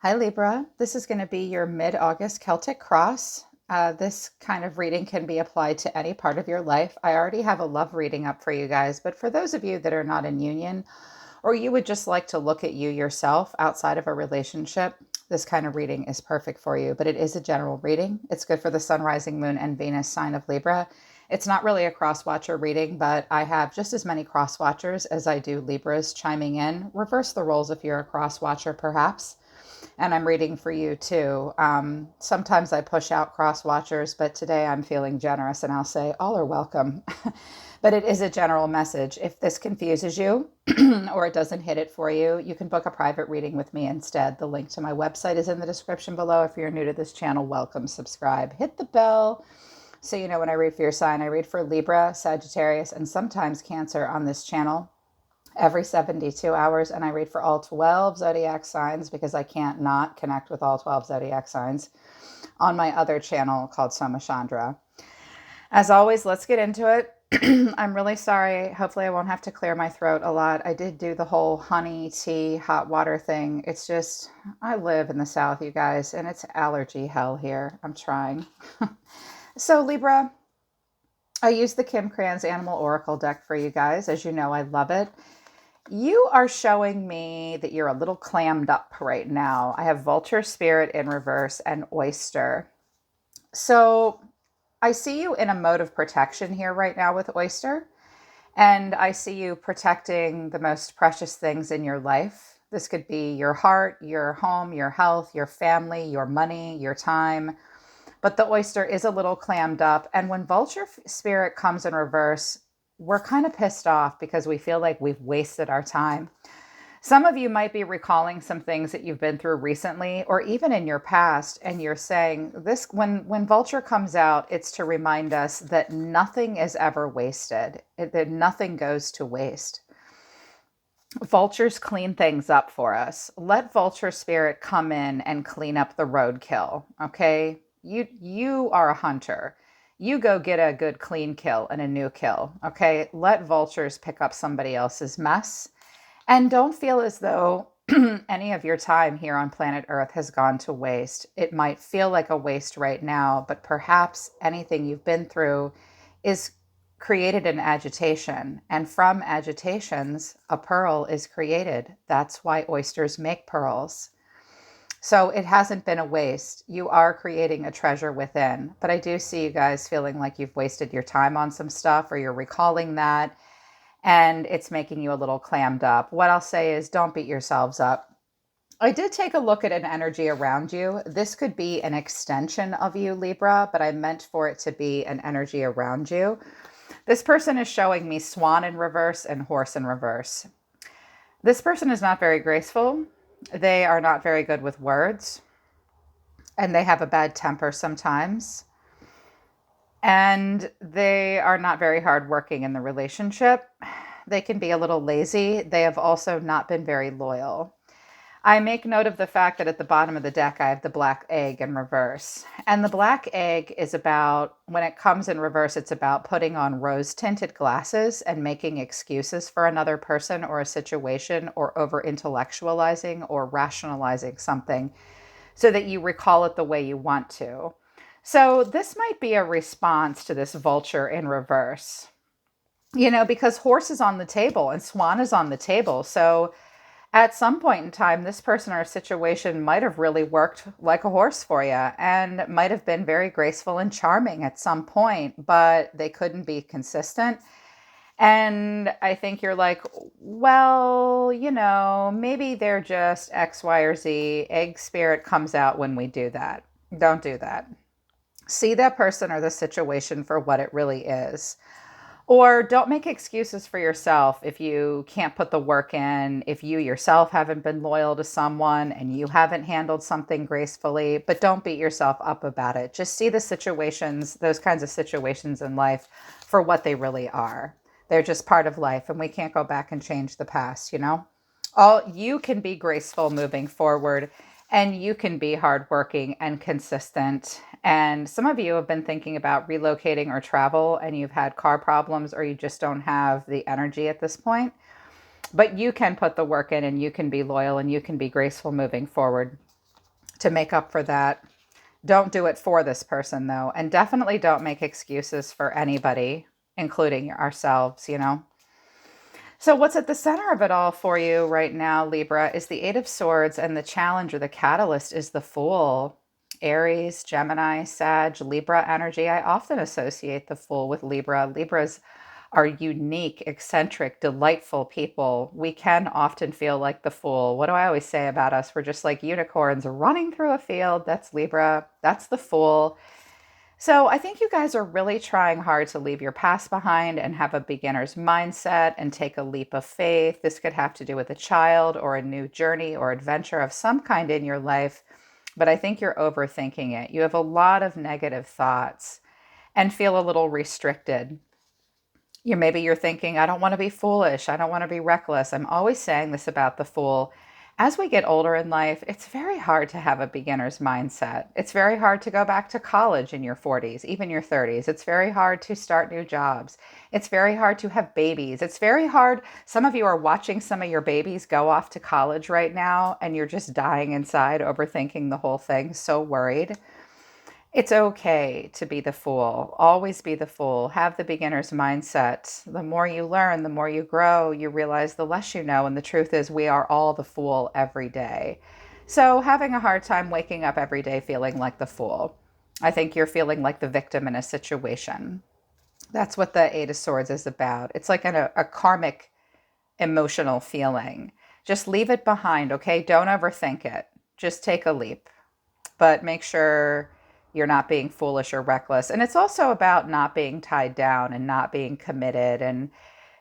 Hi Libra, this is going to be your mid-August Celtic cross. This kind of reading can be applied to any part of your life. I already have a love reading up for you guys, but for those of you that are not in union or you would just like to look at you yourself outside of a relationship, this kind of reading is perfect for you. But it is a general reading. It's good for the sun, rising moon, and Venus sign of Libra. It's not really a cross watcher reading, but I have just as many cross watchers as I do Libras chiming in. Reverse the roles if you're a cross watcher, perhaps. And I'm reading for you too. Sometimes I push out cross watchers, but today I'm feeling generous and I'll say all are welcome. But it is a general message. If this confuses you or it doesn't hit it for you, you can book a private reading with me instead. The link to my website is in the description below. If you're new to this channel, welcome, subscribe, hit the bell so you know when I read for your sign. I read for Libra, Sagittarius, and sometimes Cancer on this channel every 72 hours, and I read for all 12 zodiac signs because I can't not connect with all 12 zodiac signs on my other channel called Soma Chandra. As always, let's get into it. I'm really sorry. Hopefully I won't have to clear my throat a lot. I did do the whole honey, tea, hot water thing. It's just, I live in the South, you guys, and it's allergy hell here. I'm trying. So Libra, I use the Kim Kranz Animal Oracle deck for you guys. As you know, I love it. You are showing me that you're a little clammed up right now. I have Vulture Spirit in reverse and Oyster. So I see you in a mode of protection here right now with Oyster. And I see you protecting the most precious things in your life. This could be your heart, your home, your health, your family, your money, your time. But the Oyster is a little clammed up. And when Vulture Spirit comes in reverse, we're kind of pissed off because we feel like we've wasted our time. Some of you might be recalling some things that you've been through recently or even in your past, and you're saying this when Vulture comes out, it's to remind us that nothing is ever wasted, that nothing goes to waste. Vultures clean things up for us. Let Vulture Spirit come in and clean up the roadkill, okay? You are a hunter. You go get a good clean kill and a new kill, okay? Let vultures pick up somebody else's mess. And don't feel as though any of your time here on planet Earth has gone to waste. It might feel like a waste right now, but perhaps anything you've been through is created in agitation. And from agitations, a pearl is created. That's why oysters make pearls. So it hasn't been a waste. You are creating a treasure within. But I do see you guys feeling like you've wasted your time on some stuff or you're recalling that and it's making you a little clammed up. What I'll say is don't beat yourselves up. I did take a look at an energy around you. This could be an extension of you, Libra, but I meant for it to be an energy around you. This person is showing me swan in reverse and horse in reverse. This person is not very graceful. They are not very good with words, and they have a bad temper sometimes. And they are not very hardworking in the relationship. They can be a little lazy. They have also not been very loyal. I make note of the fact that at the bottom of the deck, I have the black egg in reverse. And the black egg is about, when it comes in reverse, it's about putting on rose-tinted glasses and making excuses for another person or a situation or over-intellectualizing or rationalizing something so that you recall it the way you want to. So this might be a response to this vulture in reverse, because horse is on the table and swan is on the table. So at some point in time, this person or situation might have really worked like a horse for you and might have been very graceful and charming at some point, but they couldn't be consistent. And I think you're like, well, maybe they're just X, Y, or Z. Egg spirit comes out when we do that. Don't do that. See that person or the situation for what it really is. Or don't make excuses for yourself if you can't put the work in, if you yourself haven't been loyal to someone and you haven't handled something gracefully, but don't beat yourself up about it. Just see the situations, those kinds of situations in life for what they really are. They're just part of life and we can't go back and change the past, All you can be graceful moving forward and you can be hardworking and consistent. And some of you have been thinking about relocating or travel and you've had car problems or you just don't have the energy at this point. But you can put the work in and you can be loyal and you can be graceful moving forward. to make up for that. Don't do it for this person, though. And definitely don't make excuses for anybody, including ourselves, you know? So, what's at the center of it all for you right now, Libra, is the Eight of Swords, and the challenge or the catalyst is the Fool. Aries, Gemini, Sag, Libra energy. I often associate the Fool with Libra. Libras are unique, eccentric, delightful people. We can often feel like the Fool. What do I always say about us? We're just like unicorns running through a field. That's Libra. That's the Fool. So I think you guys are really trying hard to leave your past behind and have a beginner's mindset and take a leap of faith. This could have to do with a child or a new journey or adventure of some kind in your life, but I think you're overthinking it. You have a lot of negative thoughts and feel a little restricted. Maybe you're thinking, I don't want to be foolish. I don't want to be reckless. I'm always saying this about the Fool. As we get older in life, it's very hard to have a beginner's mindset. It's very hard to go back to college in your 40s, even your 30s. It's very hard to start new jobs. It's very hard to have babies. It's very hard. Some of you are watching some of your babies go off to college right now, and you're just dying inside, overthinking the whole thing, so worried. It's okay to be the Fool. Always be the Fool. Have the beginner's mindset. The more you learn, the more you grow, you realize the less you know. And the truth is, we are all the Fool every day. So, having a hard time waking up every day feeling like the Fool. I think you're feeling like the victim in a situation. That's what the Eight of Swords is about. It's like a karmic emotional feeling. Just leave it behind, okay? Don't overthink it. Just take a leap, but make sure you're not being foolish or reckless. And it's also about not being tied down and not being committed and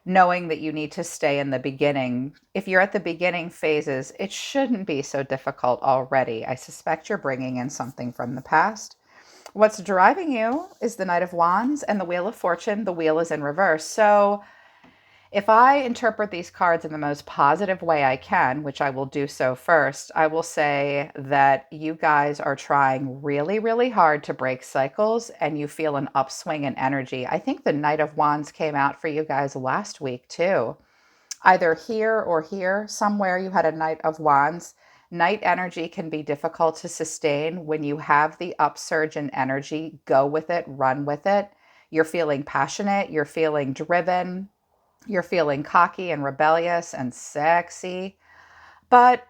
knowing that you need to stay in the beginning. If you're at the beginning phases, it shouldn't be so difficult already. I suspect you're bringing in something from the past. What's driving you is the Knight of Wands and the Wheel of Fortune. The wheel is in reverse. So if I interpret these cards in the most positive way I can, which I will do so first, I will say that you guys are trying really, really hard to break cycles and you feel an upswing in energy. I think the Knight of Wands came out for you guys last week too. Either here or here, somewhere you had a Knight of Wands. Night energy can be difficult to sustain. When you have the upsurge in energy, go with it, run with it. You're feeling passionate, you're feeling driven. You're feeling cocky and rebellious and sexy, but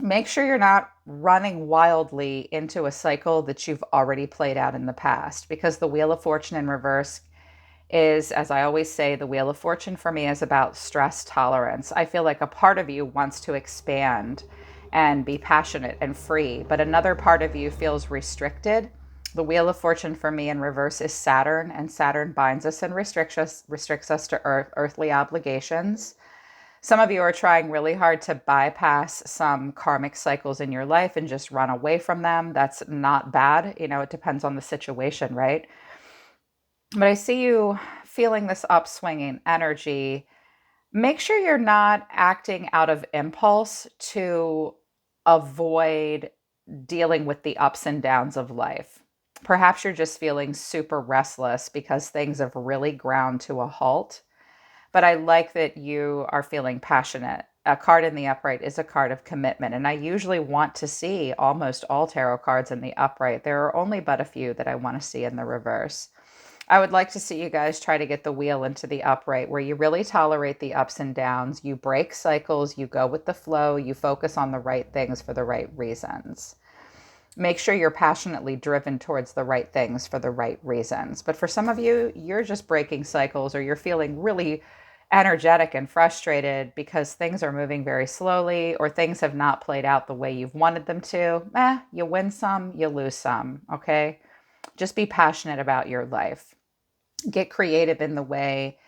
make sure you're not running wildly into a cycle that you've already played out in the past, because the Wheel of Fortune in reverse is, as I always say, the Wheel of Fortune for me is about stress tolerance. I feel like a part of you wants to expand and be passionate and free, but another part of you feels restricted. The Wheel of Fortune for me in reverse is Saturn, and Saturn binds us and restricts us to earthly obligations. Some of you are trying really hard to bypass some karmic cycles in your life and just run away from them. That's not bad. It depends on the situation, right? But I see you feeling this upswinging energy. Make sure you're not acting out of impulse to avoid dealing with the ups and downs of life. Perhaps you're just feeling super restless because things have really ground to a halt. But I like that you are feeling passionate. A card in the upright is a card of commitment. And I usually want to see almost all tarot cards in the upright. There are only but a few that I want to see in the reverse. I would like to see you guys try to get the wheel into the upright where you really tolerate the ups and downs. You break cycles, you go with the flow, you focus on the right things for the right reasons. Make sure you're passionately driven towards the right things for the right reasons. But for some of you, you're just breaking cycles, or you're feeling really energetic and frustrated because things are moving very slowly, or things have not played out the way you've wanted them to. You win some, you lose some, okay? Just be passionate about your life. Get creative in the way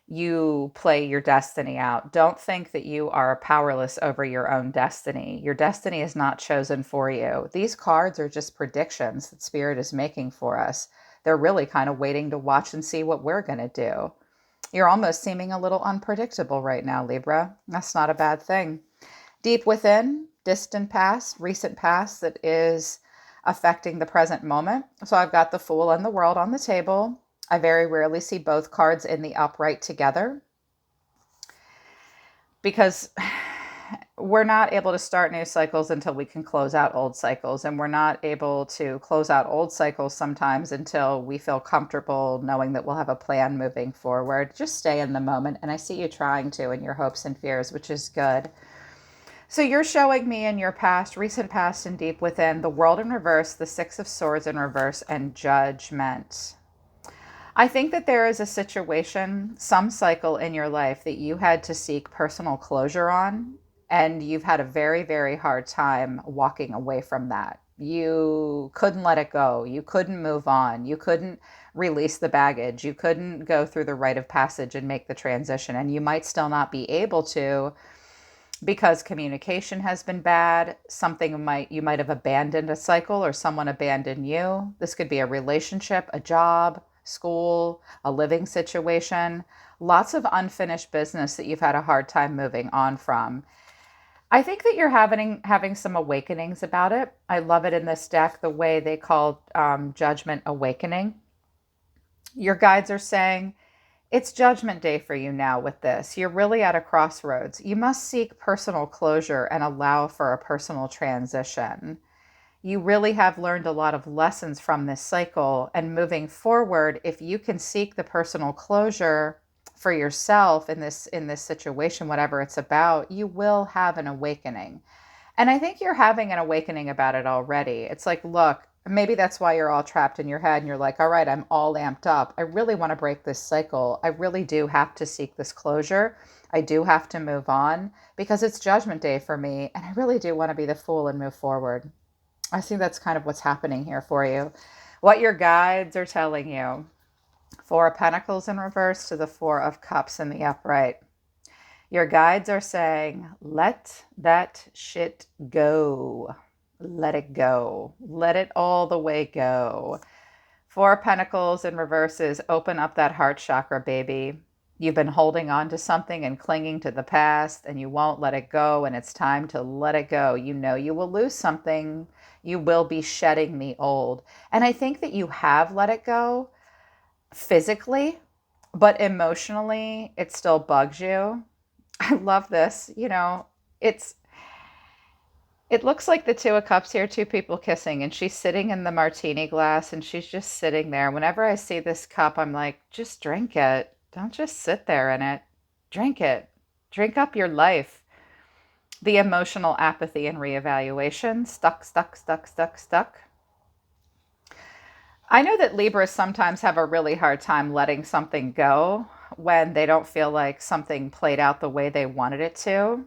you play your destiny out. Don't think that you are powerless over your own destiny. Your destiny is not chosen for you. These cards are just predictions that Spirit is making for us. They're really kind of waiting to watch and see what we're going to do. You're almost seeming a little unpredictable right now, Libra. That's not a bad thing. Deep within, distant past, recent past that is affecting the present moment. So I've got the Fool and the World on the table. I very rarely see both cards in the upright together because we're not able to start new cycles until we can close out old cycles. And we're not able to close out old cycles sometimes until we feel comfortable knowing that we'll have a plan moving forward. Just stay in the moment. And I see you trying to in your hopes and fears, which is good. So you're showing me in your past, recent past and deep within, the world in reverse, the Six of Swords in reverse, and Judgment. I think that there is a situation, some cycle in your life that you had to seek personal closure on, and you've had a very, very hard time walking away from that. You couldn't let it go. You couldn't move on. You couldn't release the baggage. You couldn't go through the rite of passage and make the transition. And you might still not be able to because communication has been bad. You might have abandoned a cycle or someone abandoned you. This could be a relationship, a job, school, a living situation, lots of unfinished business that you've had a hard time moving on from. I think that you're having some awakenings about it. I love it in this deck, the way they call Judgment awakening. Your guides are saying, it's judgment day for you now with this. You're really at a crossroads. You must seek personal closure and allow for a personal transition. You really have learned a lot of lessons from this cycle, and moving forward, if you can seek the personal closure for yourself in this situation, whatever it's about, you will have an awakening. And I think you're having an awakening about it already. It's like, look, maybe that's why you're all trapped in your head and you're like, all right, I'm all amped up. I really want to break this cycle. I really do have to seek this closure. I do have to move on because it's judgment day for me. And I really do want to be the fool and move forward. I think that's kind of what's happening here for you. What your guides are telling you. Four of Pentacles in reverse to the Four of Cups in the upright. Your guides are saying, let that shit go. Let it go. Let it all the way go. Four of Pentacles in reverse is open up that heart chakra, baby. You've been holding on to something and clinging to the past, and you won't let it go, and it's time to let it go. You know you will lose something. You will be shedding the old. And I think that you have let it go physically, but emotionally, it still bugs you. I love this. It looks like the Two of Cups here, two people kissing, and she's sitting in the martini glass and she's just sitting there. Whenever I see this cup, I'm like, just drink it. Don't just sit there in it. Drink it. Drink up your life. The emotional apathy and reevaluation. Stuck, stuck, stuck, stuck, stuck. I know that Libras sometimes have a really hard time letting something go when they don't feel like something played out the way they wanted it to,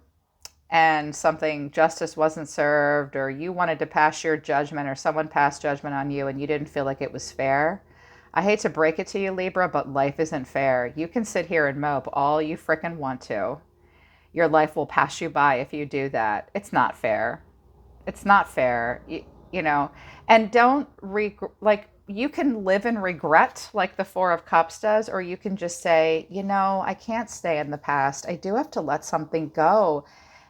and justice wasn't served, or you wanted to pass your judgment, or someone passed judgment on you and you didn't feel like it was fair. I hate to break it to you, Libra, but life isn't fair. You can sit here and mope all you frickin' want to. Your life will pass you by if you do that. It's not fair. It's not fair. And you can live in regret like the Four of Cups does, or you can just say, I can't stay in the past. I do have to let something go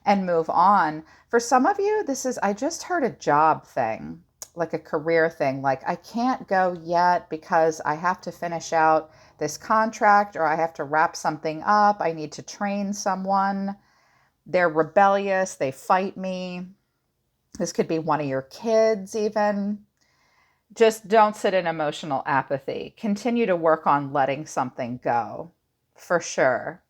and move on. For some of you, I just heard a job thing, like a career thing. Like, I can't go yet because I have to finish out this contract, or I have to wrap something up. I need to train someone. They're rebellious. They fight me. This could be one of your kids even. Just don't sit in emotional apathy. Continue to work on letting something go, for sure.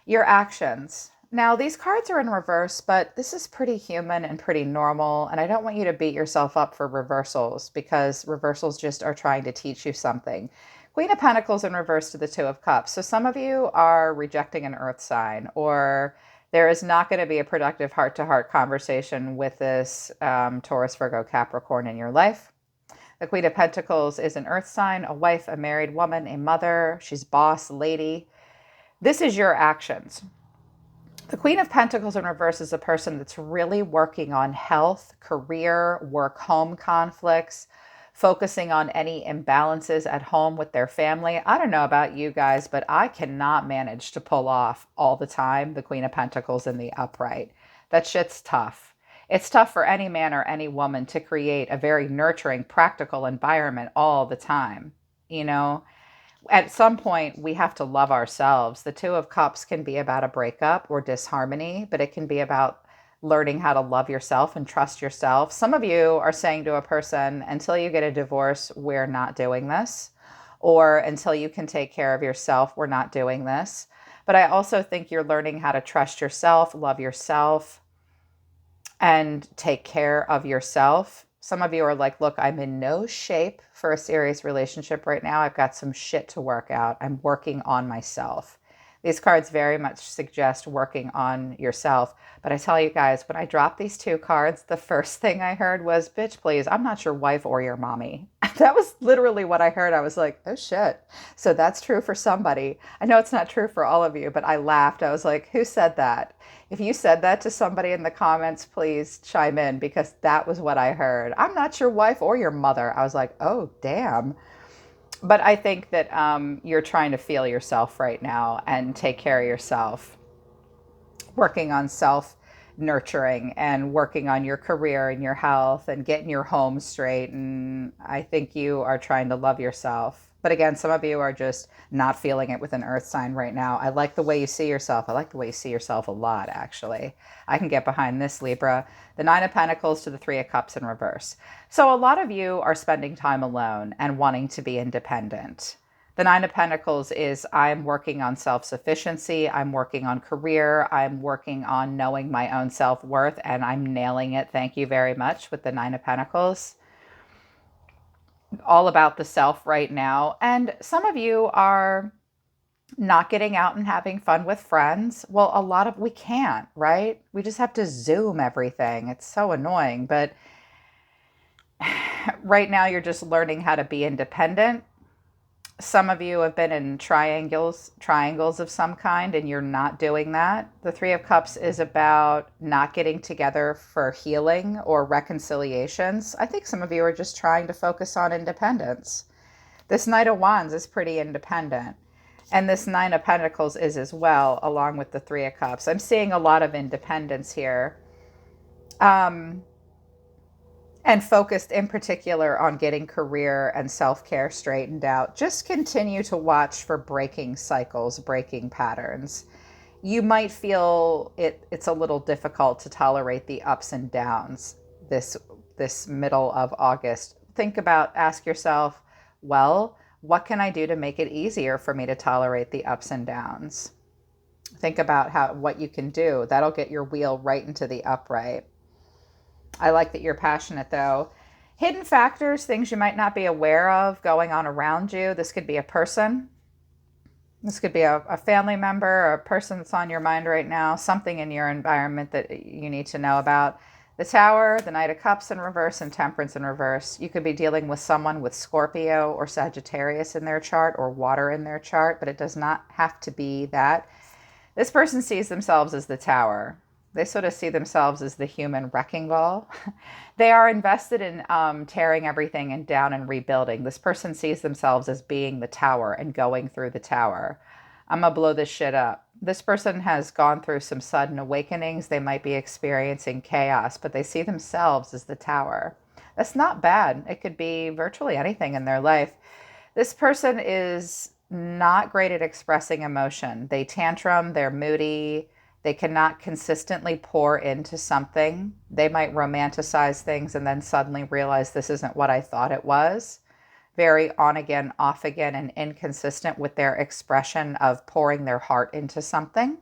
Your actions. Now, these cards are in reverse, but this is pretty human and pretty normal, and I don't want you to beat yourself up for reversals, because reversals just are trying to teach you something. Queen of Pentacles in reverse to the Two of Cups. So some of you are rejecting an earth sign, or there is not going to be a productive heart-to-heart conversation with this Taurus, Virgo, Capricorn in your life. The Queen of Pentacles is an earth sign, a wife, a married woman, a mother. She's boss, lady. This is your actions. The Queen of Pentacles in reverse is a person that's really working on health, career, work-home conflicts, focusing on any imbalances at home with their family. I don't know about you guys, but I cannot manage to pull off all the time the Queen of Pentacles in the upright. That shit's tough. It's tough for any man or any woman to create a very nurturing, practical environment all the time. At some point, we have to love ourselves. The Two of Cups can be about a breakup or disharmony, but it can be about learning how to love yourself and trust yourself. Some of you are saying to a person, until you get a divorce, we're not doing this. Or until you can take care of yourself, we're not doing this. But I also think you're learning how to trust yourself, love yourself, and take care of yourself. Some of you are like, look, I'm in no shape for a serious relationship right now. I've got some shit to work out. I'm working on myself. These cards very much suggest working on yourself. But I tell you guys, when I dropped these two cards, the first thing I heard was, bitch, please, I'm not your wife or your mommy. That was literally what I heard. I was like, oh shit. So that's true for somebody. I know it's not true for all of you, but I laughed. I was like, who said that? If you said that to somebody in the comments, please chime in, because that was what I heard. I'm not your wife or your mother. I was like, oh, damn. But I think that you're trying to feel yourself right now and take care of yourself, working on self nurturing and working on your career and your health and getting your home straight. And I think you are trying to love yourself. But again, some of you are just not feeling it with an earth sign right now. I like the way you see yourself. I like the way you see yourself a lot, actually. I can get behind this, Libra. The Nine of Pentacles to the Three of Cups in reverse. So a lot of you are spending time alone and wanting to be independent. The Nine of Pentacles is, I'm working on self-sufficiency, I'm working on career, I'm working on knowing my own self-worth, and I'm nailing it. Thank you very much with the Nine of Pentacles. All about the self right now. And some of you are not getting out and having fun with friends. Well, we can't, right? We just have to Zoom everything. It's so annoying. But right now you're just learning how to be independent. Some of you have been in triangles of some kind, and you're not doing that. The Three of Cups is about not getting together for healing or reconciliations. I think some of you are just trying to focus on independence. This Knight of Wands is pretty independent. And this Nine of Pentacles is as well, along with the Three of Cups. I'm seeing a lot of independence here. And focused in particular on getting career and self-care straightened out. Just continue to watch for breaking cycles, breaking patterns. You might feel it's a little difficult to tolerate the ups and downs this middle of August. Ask yourself, well, what can I do to make it easier for me to tolerate the ups and downs? Think about what you can do. That'll get your wheel right into the upright. I like that you're passionate, though. Hidden factors, things you might not be aware of going on around you. This could be a person. This could be a family member or a person that's on your mind right now, something in your environment that you need to know about. The Tower, the Knight of Cups in reverse, and Temperance in reverse. You could be dealing with someone with Scorpio or Sagittarius in their chart or water in their chart, but it does not have to be that. This person sees themselves as the Tower. They sort of see themselves as the human wrecking ball. They are invested in tearing everything down and rebuilding. This person sees themselves as being the tower and going through the tower. I'm going to blow this shit up. This person has gone through some sudden awakenings. They might be experiencing chaos, but they see themselves as the tower. That's not bad. It could be virtually anything in their life. This person is not great at expressing emotion. They tantrum, they're moody. They cannot consistently pour into something. They might romanticize things and then suddenly realize this isn't what I thought it was. Very on again, off again, and inconsistent with their expression of pouring their heart into something.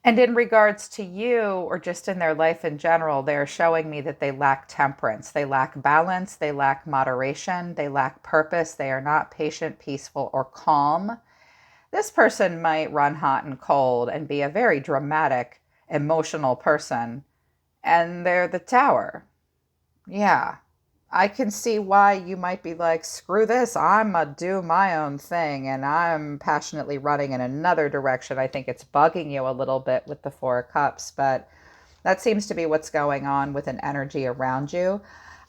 And in regards to you, or just in their life in general, they're showing me that they lack temperance. They lack balance. They lack moderation. They lack purpose. They are not patient, peaceful, or calm. This person might run hot and cold and be a very dramatic, emotional person, and they're the Tower. Yeah, I can see why you might be like, screw this, I'm going to do my own thing, and I'm passionately running in another direction. I think it's bugging you a little bit with the Four of Cups, but that seems to be what's going on with an energy around you.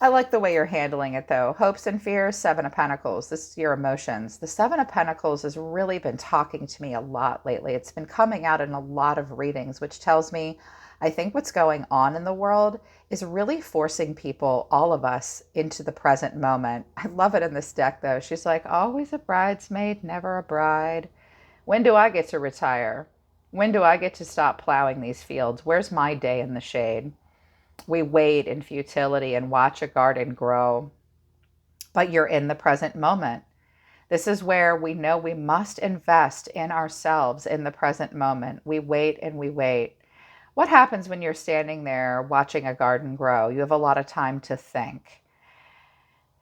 I like the way you're handling it, though. Hopes and fears, Seven of Pentacles. This is your emotions. The Seven of Pentacles has really been talking to me a lot lately. It's been coming out in a lot of readings, which tells me I think what's going on in the world is really forcing people, all of us, into the present moment. I love it in this deck, though. She's like, always a bridesmaid, never a bride. When do I get to retire? When do I get to stop plowing these fields? Where's my day in the shade? We wait in futility and watch a garden grow, but you're in the present moment. This is where we know we must invest in ourselves in the present moment. We wait and we wait. What happens when you're standing there watching a garden grow? You have a lot of time to think.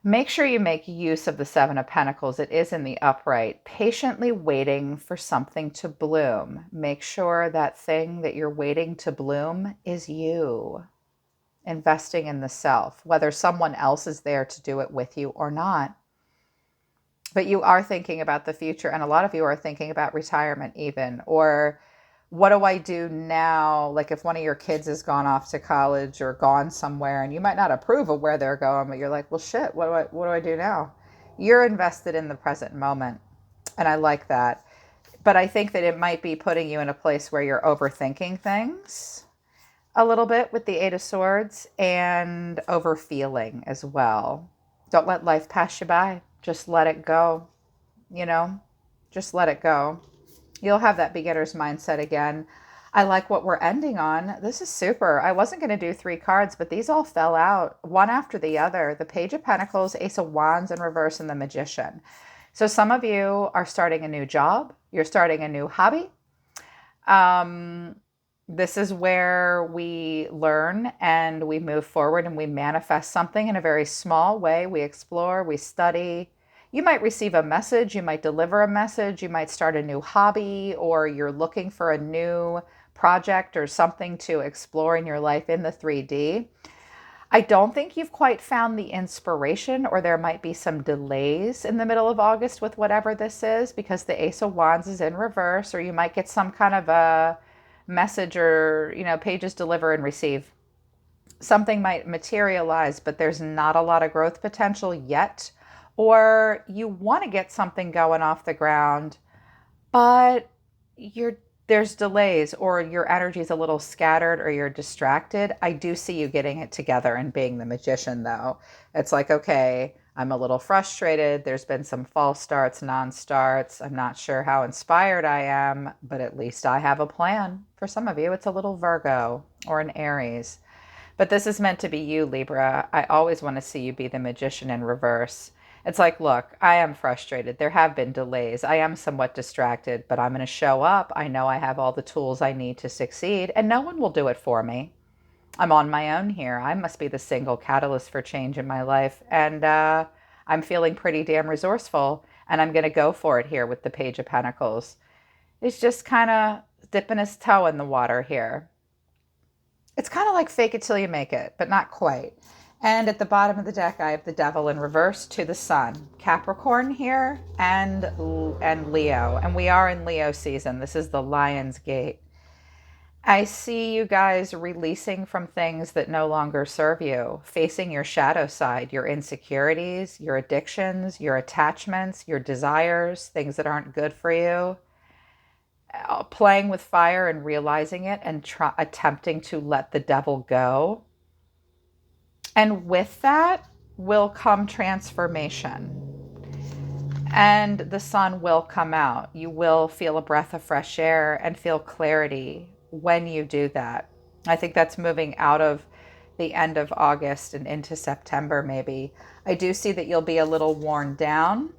Make sure you make use of the Seven of Pentacles. It is in the upright, patiently waiting for something to bloom. Make sure that thing that you're waiting to bloom is you. Investing in the self, whether someone else is there to do it with you or not. But you are thinking about the future, and a lot of you are thinking about retirement even, or what do I do now? Like if one of your kids has gone off to college or gone somewhere, and you might not approve of where they're going, but you're like, well, shit, what do I do now? You're invested in the present moment, and I like that. But I think that it might be putting you in a place where you're overthinking things a little bit with the Eight of Swords and overfeeling as well. Don't let life pass you by. Just let it go, you know, just let it go. You'll have that beginner's mindset again. I like what we're ending on. This is super. I wasn't going to do 3 cards, but these all fell out one after the other. The Page of Pentacles, Ace of Wands in reverse, and the Magician. So some of you are starting a new job. You're starting a new hobby. This is where we learn and we move forward and we manifest something in a very small way. We explore, we study. You might receive a message, you might deliver a message, you might start a new hobby, or you're looking for a new project or something to explore in your life in the 3D. I don't think you've quite found the inspiration, or there might be some delays in the middle of August with whatever this is, because the Ace of Wands is in reverse, or you might get some kind of a message or, pages deliver and receive. Something might materialize, but there's not a lot of growth potential yet. Or you want to get something going off the ground, but there's delays, or your energy is a little scattered, or you're distracted. I do see you getting it together and being the Magician, though. It's like, okay, I'm a little frustrated. There's been some false starts, non-starts. I'm not sure how inspired I am, but at least I have a plan. For some of you, it's a little Virgo or an Aries. But this is meant to be you, Libra. I always want to see you be the Magician in reverse. It's like, look, I am frustrated. There have been delays. I am somewhat distracted, but I'm going to show up. I know I have all the tools I need to succeed, and no one will do it for me. I'm on my own here. I must be the single catalyst for change in my life. And I'm feeling pretty damn resourceful, and I'm going to go for it here with the Page of Pentacles. He's just kind of dipping his toe in the water here. It's kind of like fake it till you make it, but not quite. And at the bottom of the deck, I have the Devil in reverse to the Sun. Capricorn here and Leo. And we are in Leo season. This is the Lion's Gate. I see you guys releasing from things that no longer serve you, facing your shadow side, your insecurities, your addictions, your attachments, your desires, things that aren't good for you. Playing with fire and realizing it and attempting to let the devil go. And with that will come transformation. And the sun will come out. You will feel a breath of fresh air and feel clarity when you do that. I think that's moving out of the end of August and into September, maybe. I do see that you'll be a little worn down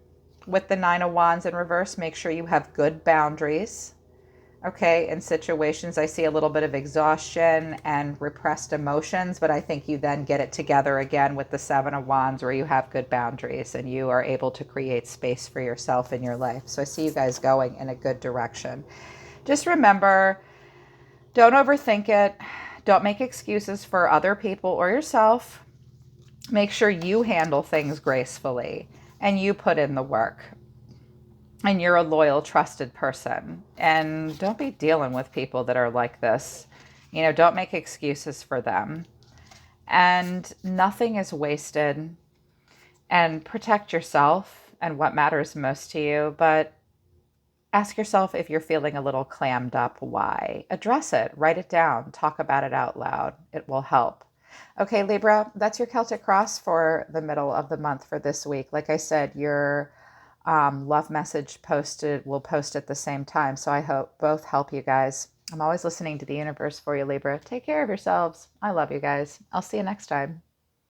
with the Nine of Wands in reverse. Make sure you have good boundaries. Okay, in situations, I see a little bit of exhaustion and repressed emotions, but I think you then get it together again with the Seven of Wands, where you have good boundaries and you are able to create space for yourself in your life. So I see you guys going in a good direction. Just remember, don't overthink it. Don't make excuses for other people or yourself. Make sure you handle things gracefully and you put in the work. And you're a loyal, trusted person. And don't be dealing with people that are like this. Don't make excuses for them. And nothing is wasted. And protect yourself and what matters most to you. But ask yourself, if you're feeling a little clammed up, why? Address it. Write it down. Talk about it out loud. It will help. Okay, Libra, that's your Celtic Cross for the middle of the month for this week. Like I said, you're love message posted will post at the same time. So I hope both help you guys. I'm always listening to the universe for you, Libra. Take care of yourselves. I love you guys. I'll see you next time.